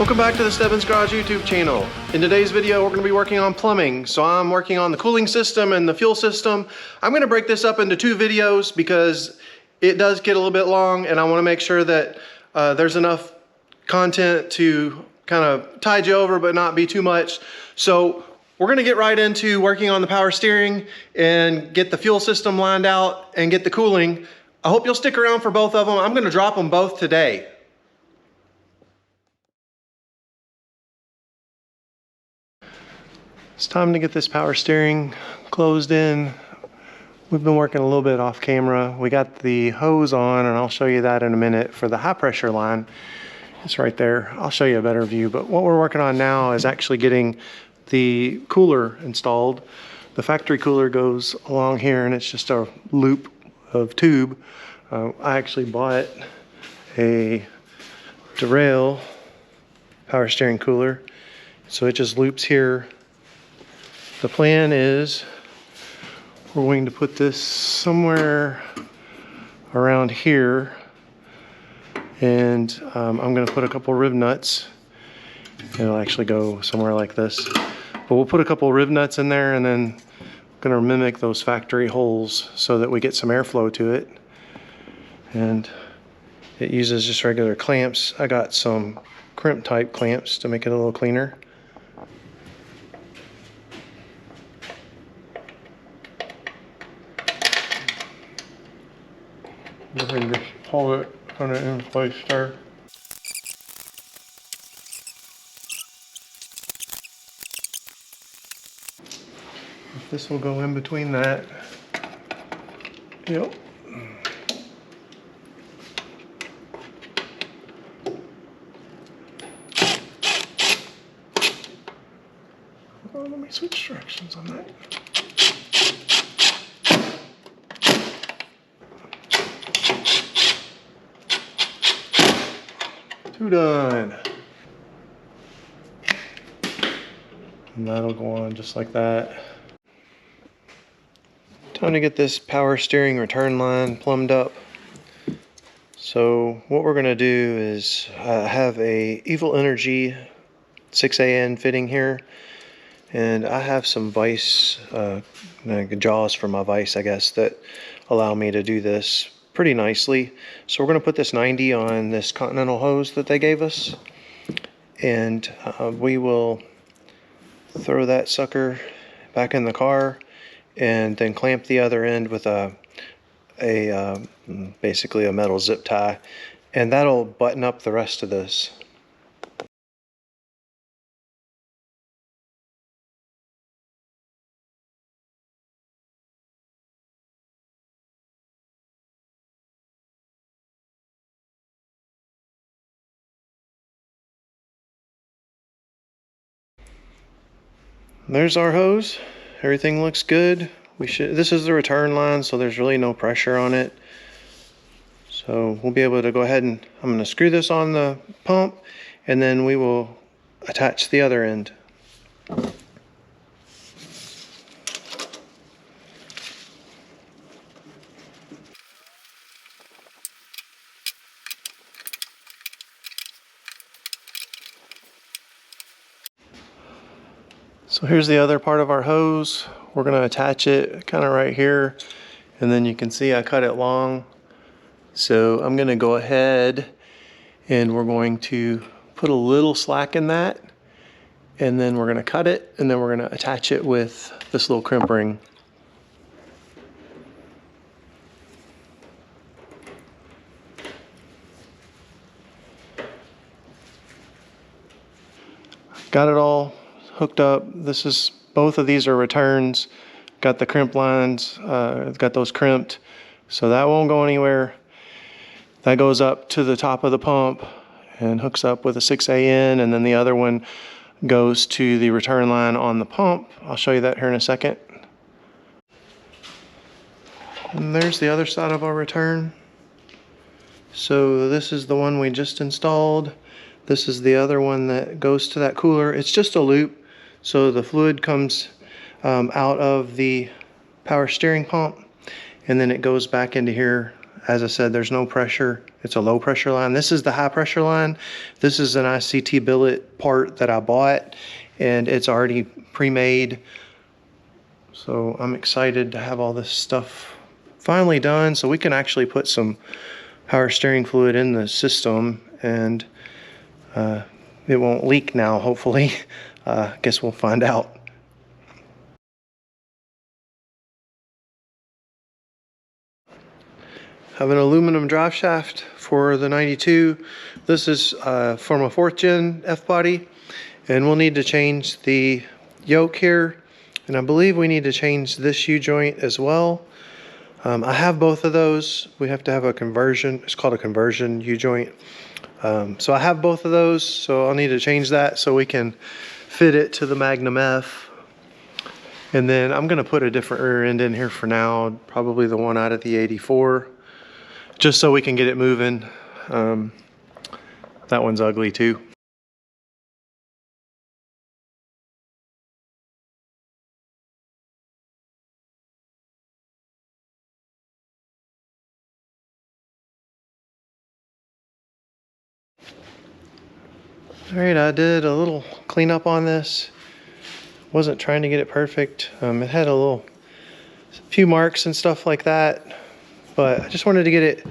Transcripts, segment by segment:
Welcome back to the Stebbins Garage YouTube channel. In today's video, we're going to be working on plumbing. So I'm working on the cooling system and the fuel system. I'm going to break this up into two videos because it does get a little bit long, and I want to make sure that there's enough content to kind of tide you over but not be too much. So we're going to get right into working on the power steering and get the fuel system lined out and get the cooling. I hope you'll stick around for both of them. I'm going to drop them both today. It's time to get this power steering closed in. We've been working a little bit off camera. We got the hose on, and I'll show you that in a minute for the high pressure line. It's right there. I'll show you a better view, but what we're working on now is actually getting the cooler installed. The factory cooler goes along here, and it's just a loop of tube. I actually bought a derail power steering cooler, so it just loops here. The plan is we're going to put this somewhere around here, and I'm going to put a couple rib nuts. It'll actually go somewhere like this, but we'll put a couple rib nuts in there, and then I'm going to mimic those factory holes so that we get some airflow to it. And it uses just regular clamps. I got some crimp type clamps to make it a little cleaner. You can just hold it kind of in place there. This will go in between that. Yep. Oh, let me switch directions on that. Done. And that'll go on just like that. Time to get this power steering return line plumbed up. So what we're going to do is have a Evil Energy 6AN fitting here, and I have some vise jaws for my vise, I guess, that allow me to do this pretty nicely. So we're going to put this 90 on this Continental hose that they gave us, and we will throw that sucker back in the car and then clamp the other end with basically a metal zip tie, and that'll button up the rest of this. There's our hose. Everything looks good. This is the return line, so there's really no pressure on it. So we'll be able to go ahead and I'm going to screw this on the pump, and then we will attach the other end. So here's the other part of our hose. We're going to attach it kind of right here, and then you can see I cut it long. So I'm going to go ahead and we're going to put a little slack in that, and then we're going to cut it, and then we're going to attach it with this little crimp ring. Got it all hooked up. Both of these are returns. Got the crimp lines, got those crimped, so that won't go anywhere. That goes up to the top of the pump and hooks up with a 6AN, and then the other one goes to the return line on the pump. I'll show you that here in a second. And there's the other side of our return. So this is the one we just installed. This is the other one that goes to that cooler. It's just a loop, so the fluid comes out of the power steering pump, and then it goes back into here As I said, there's no pressure. It's a low pressure line. This is the high pressure line. This is an ICT billet part that I bought, and it's already pre-made. So I'm excited to have all this stuff finally done so we can actually put some power steering fluid in the system, and it won't leak now, hopefully. Guess we'll find out. I have an aluminum drive shaft for the 92. This is from a 4th gen F-body, and we'll need to change the yoke here, and I believe we need to change this U-joint as well. I have both of those. We have to have a conversion. It's called a conversion U-joint. So I have both of those, so I'll need to change that so we can fit it to the Magnum F. And then I'm gonna put a different rear end in here for now, probably the one out of the 84, just so we can get it moving. That one's ugly too. All right, I did a little cleanup on this. Wasn't trying to get it perfect. It had a few marks and stuff like that, but I just wanted to get it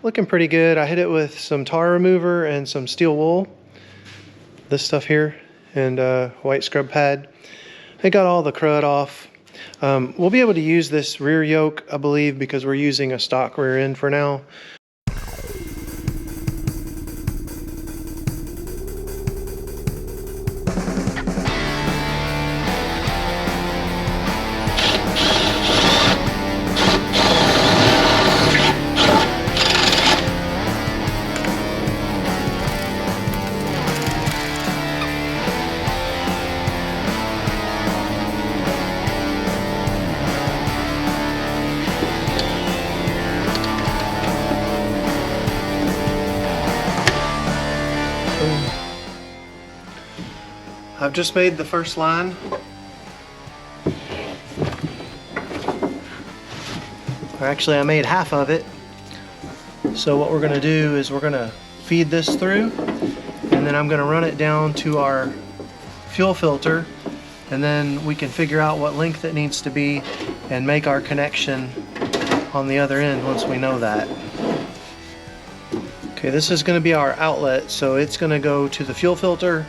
looking pretty good. I hit it with some tar remover and some steel wool, this stuff here, and white scrub pad. I got all the crud off. We'll be able to use this rear yoke, I believe, because we're using a stock rear end for now. I've just made the first line. Actually, I made half of it. So what we're gonna do is we're gonna feed this through, and then I'm gonna run it down to our fuel filter, and then we can figure out what length it needs to be and make our connection on the other end once we know that. Okay, this is gonna be our outlet, so it's gonna go to the fuel filter,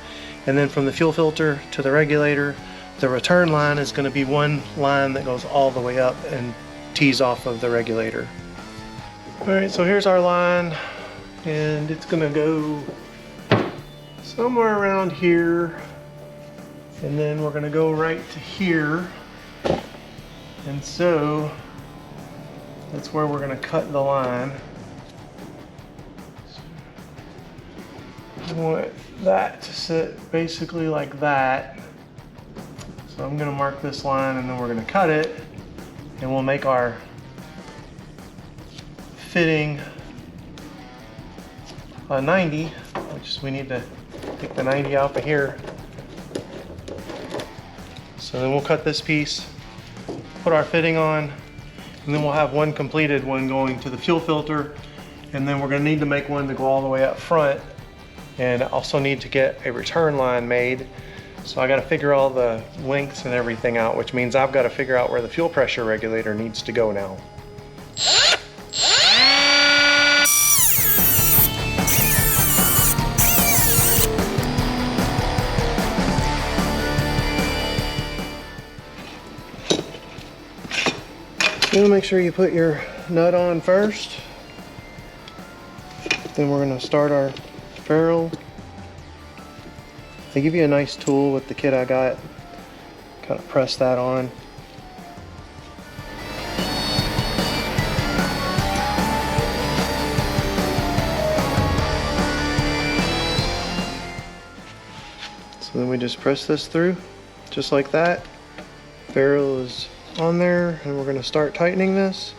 and then from the fuel filter to the regulator. The return line is going to be one line that goes all the way up and tees off of the regulator. All right, so here's our line, and it's going to go somewhere around here, and then we're going to go right to here, and so that's where we're going to cut the line. I want that to sit basically like that. So I'm going to mark this line, and then we're going to cut it, and we'll make our fitting a 90, which is, we need to take the 90 out of here. So then we'll cut this piece, put our fitting on, and then we'll have one completed one going to the fuel filter, and then we're going to need to make one to go all the way up front, and also need to get a return line made. So I got to figure all the lengths and everything out, which means I've got to figure out where the fuel pressure regulator needs to go now. You want to make sure you put your nut on first. Then we're going to start our ferrule. They give you a nice tool with the kit I got. Kind of press that on. So then we just press this through, just like that. Ferrule is on there, and we're going to start tightening this.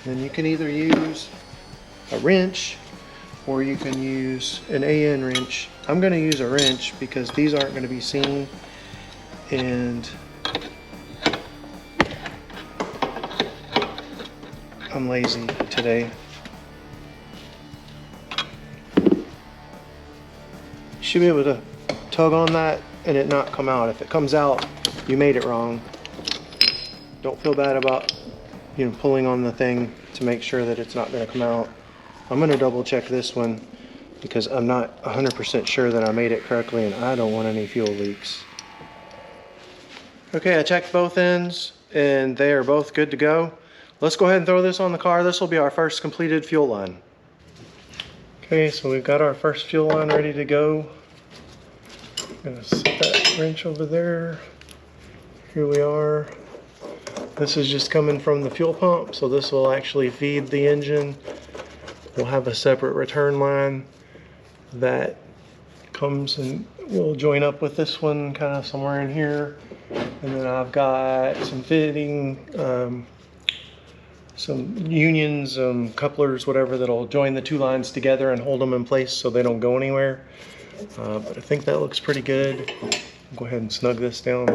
Then you can either use a wrench or you can use an AN wrench. I'm going to use a wrench because these aren't going to be seen, and I'm lazy today. You should be able to tug on that and it not come out. If it comes out, you made it wrong. Don't feel bad about, you know, pulling on the thing to make sure that it's not going to come out. I'm going to double check this one because I'm not 100% sure that I made it correctly and I don't want any fuel leaks. Okay, I checked both ends and they are both good to go. Let's go ahead and throw this on the car. This will be our first completed fuel line. Okay, so we've got our first fuel line ready to go. I'm gonna set that wrench over there. Here we are. This is just coming from the fuel pump, so this will actually feed the engine. We'll have a separate return line that comes and will join up with this one kind of somewhere in here. And then I've got some fitting, some unions, couplers, whatever, that'll join the two lines together and hold them in place so they don't go anywhere. But I think that looks pretty good. I'll go ahead and snug this down.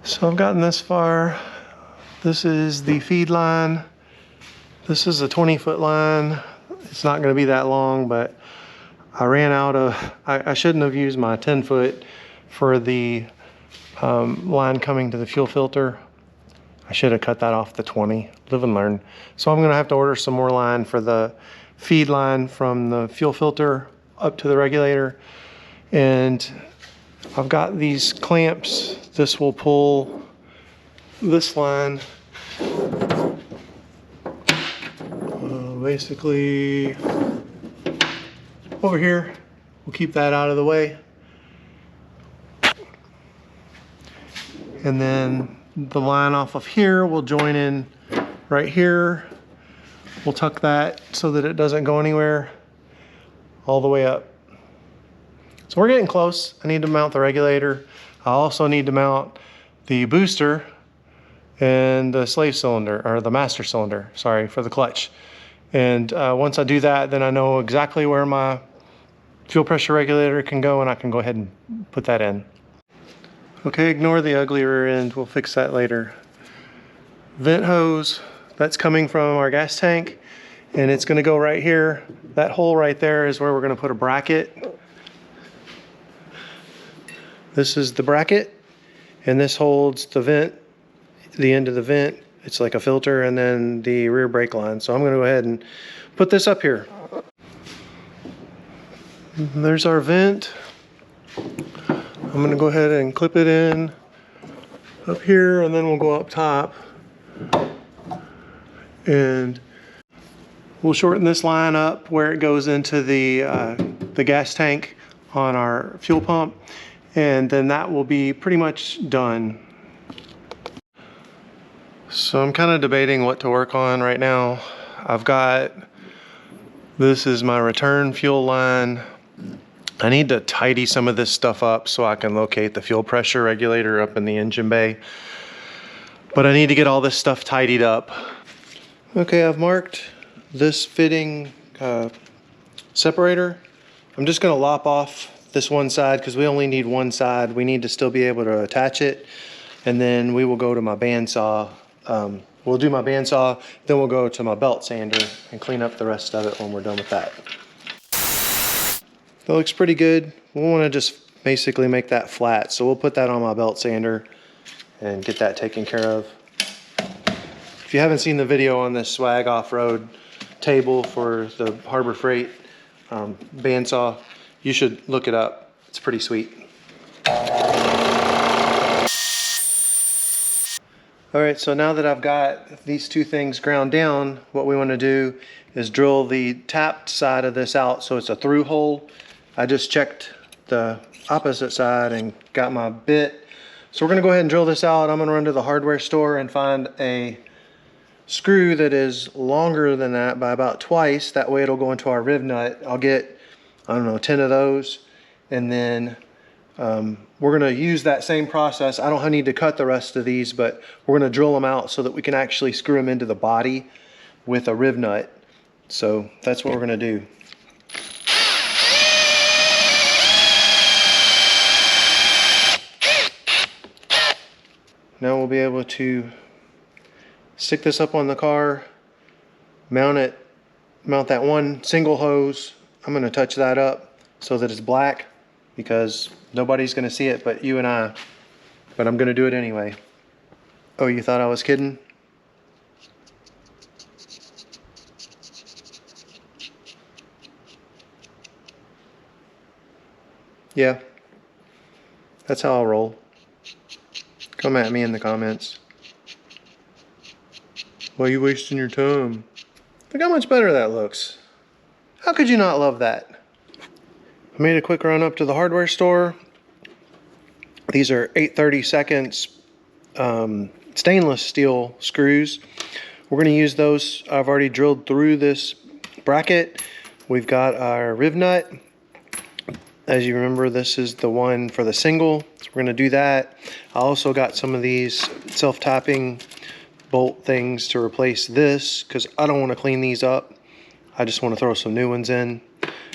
So I've gotten this far. This is the feed line. This is a 20-foot line. It's not going to be that long, but I ran out of, I shouldn't have used my 10-foot for the line coming to the fuel filter. I should have cut that off the 20. Live and learn. So I'm going to have to order some more line for the feed line from the fuel filter up to the regulator. And I've got these clamps. This will pull this line basically over here. We'll keep that out of the way. And then the line off of here will join in right here. We'll tuck that so that it doesn't go anywhere all the way up. So we're getting close. I need to mount the regulator. I also need to mount the booster and the slave cylinder, or the master cylinder, sorry, for the clutch. And once I do that, then I know exactly where my fuel pressure regulator can go and I can go ahead and put that in. Okay, ignore the ugly rear end, we'll fix that later. Vent hose, that's coming from our gas tank and it's gonna go right here. That hole right there is where we're gonna put a bracket. This is the bracket and this holds the vent, the end of the vent. It's like a filter and then the rear brake line. So I'm gonna go ahead and put this up here. There's our vent. I'm gonna go ahead and clip it in up here and then we'll go up top. And we'll shorten this line up where it goes into the gas tank on our fuel pump. And then that will be pretty much done. So I'm kind of debating what to work on right now. I've got, this is my return fuel line. I need to tidy some of this stuff up so I can locate the fuel pressure regulator up in the engine bay. But I need to get all this stuff tidied up. Okay, I've marked this fitting separator. I'm just gonna lop off this one side because we only need one side. We need to still be able to attach it. And then we will go to my bandsaw. We'll do my bandsaw, then we'll go to my belt sander and clean up the rest of it when we're done with that. That looks pretty good. We want to just basically make that flat. So we'll put that on my belt sander and get that taken care of. If you haven't seen the video on this swag off-road table for the Harbor Freight bandsaw, you should look it up. It's pretty sweet. All right, so now that I've got these two things ground down, what we want to do is drill the tapped side of this out so it's a through hole. I just checked the opposite side and got my bit. So we're gonna go ahead and drill this out. I'm gonna run to the hardware store and find a screw that is longer than that by about twice. That way it'll go into our riv nut. I'll get, I don't know, 10 of those. And then we're gonna use that same process. I don't need to cut the rest of these, but we're gonna drill them out so that we can actually screw them into the body with a riv nut. So that's what we're gonna do. Now we'll be able to stick this up on the car, mount that one single hose. I'm going to touch that up so that it's black because nobody's going to see it but you and I. But I'm going to do it anyway. Oh, you thought I was kidding? Yeah, that's how I'll roll. Come at me in the comments. Why are you wasting your time? Look how much better that looks. How could you not love that? I made a quick run up to the hardware store. These are 8/32 stainless steel screws. We're going to use those. I've already drilled through this bracket. We've got our riv nut. As you remember, this is the one for the single, so we're going to do that. I also got some of these self-tapping bolt things to replace this because I don't want to clean these up. I just want to throw some new ones in.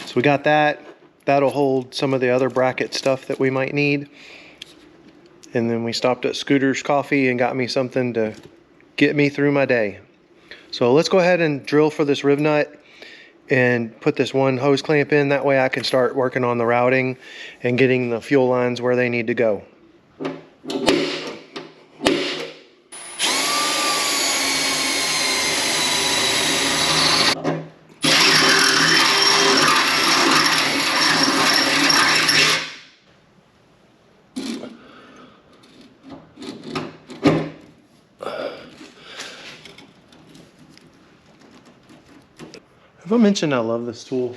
So we got that. That'll hold some of the other bracket stuff that we might need. And then we stopped at Scooter's Coffee and got me something to get me through my day. So let's go ahead and drill for this riv nut and put this one hose clamp in. That way I can start working on the routing and getting the fuel lines where they need to go. Have I mentioned I love this tool?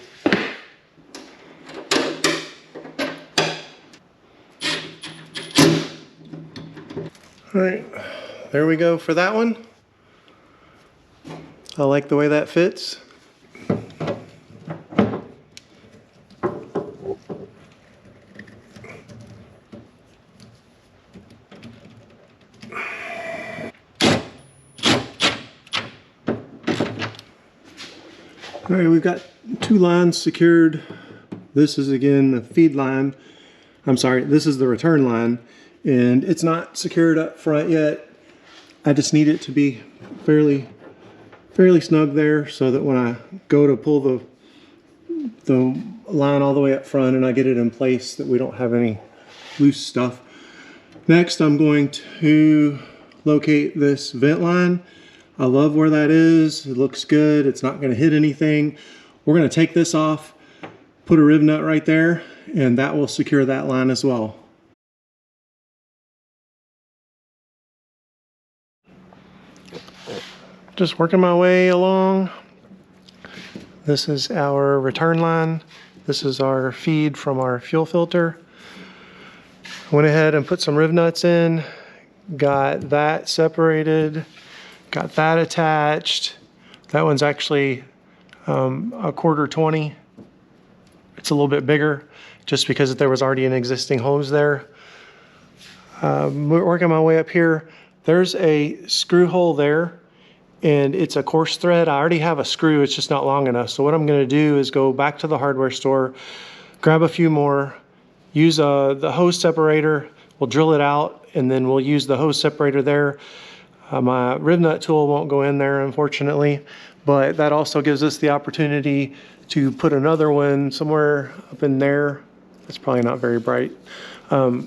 All right, there we go for that one. I like the way that fits. All right, we've got two lines secured. This is again the feed line. I'm sorry, this is the return line, and it's not secured up front yet. I just need it to be fairly snug there so that when I go to pull the line all the way up front and I get it in place that we don't have any loose stuff. Next, I'm going to locate this vent line. I love where that is. It looks good. It's not going to hit anything. We're going to take this off, put a riv nut right there, and that will secure that line as well. Just working my way along. This is our return line. This is our feed from our fuel filter. I went ahead and put some riv nuts in, got that separated. Got that attached. That one's actually a 1/4-20. It's a little bit bigger just because there was already an existing hose there. Working my way up here. There's a screw hole there and it's a coarse thread. I already have a screw, it's just not long enough. So what I'm gonna do is go back to the hardware store, grab a few more, use the hose separator, we'll drill it out and then we'll use the hose separator there. My riv nut tool won't go in there, unfortunately, but that also gives us the opportunity to put another one somewhere up in there. It's probably not very bright, but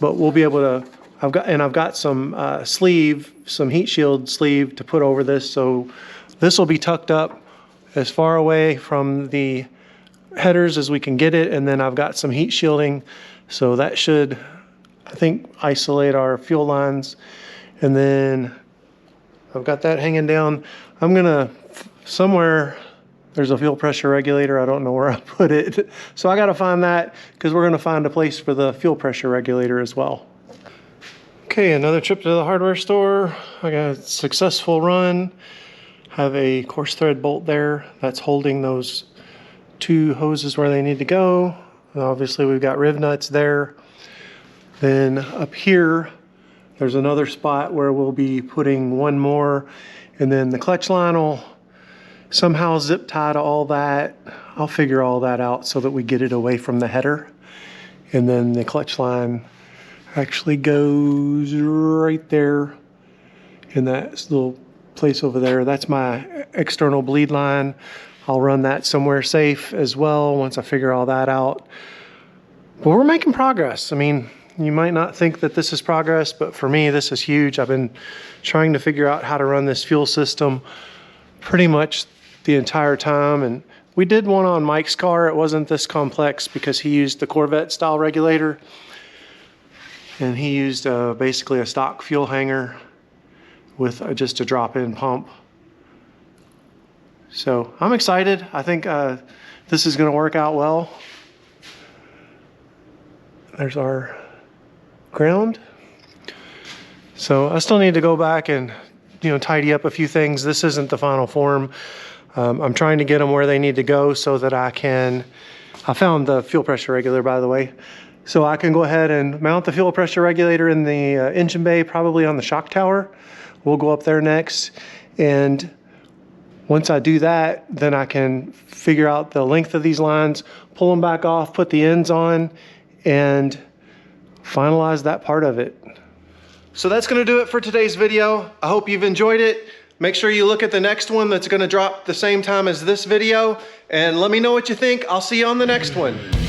we'll be able to. I've got some sleeve, some heat shield sleeve to put over this, so this will be tucked up as far away from the headers as we can get it, and then I've got some heat shielding, so that should, I think, isolate our fuel lines. And then I've got that hanging down. I'm gonna, somewhere, there's a fuel pressure regulator. I don't know where I put it. So I gotta find that because we're gonna find a place for the fuel pressure regulator as well. Okay, another trip to the hardware store. I got a successful run. Have a coarse thread bolt there that's holding those two hoses where they need to go. And obviously we've got riv nuts there. Then up here, there's another spot where we'll be putting one more, and then the clutch line will somehow zip tie to all that. I'll figure all that out so that we get it away from the header. And then the clutch line, Actually goes right there in that little place over there. That's my external bleed line. I'll run that somewhere safe as well once I figure all that out. But we're making progress. I mean, you might not think that this is progress, but for me, this is huge. I've been trying to figure out how to run this fuel system pretty much the entire time. And we did one on Mike's car. It wasn't this complex because he used the Corvette style regulator. And he used basically a stock fuel hanger with just a drop-in pump. So I'm excited. I think this is gonna work out well. There's our ground. So I still need to go back and tidy up a few things. This isn't the final form. I'm trying to get them where they need to go so that I found the fuel pressure regulator, by the way. So I can go ahead and mount the fuel pressure regulator in the engine bay, probably on the shock tower. We'll go up there next. And once I do that, then I can figure out the length of these lines, pull them back off, put the ends on, and finalize that part of it. So that's gonna do it for today's video. I hope you've enjoyed it. Make sure you look at the next one that's gonna drop the same time as this video, and let me know what you think. I'll see you on the next one.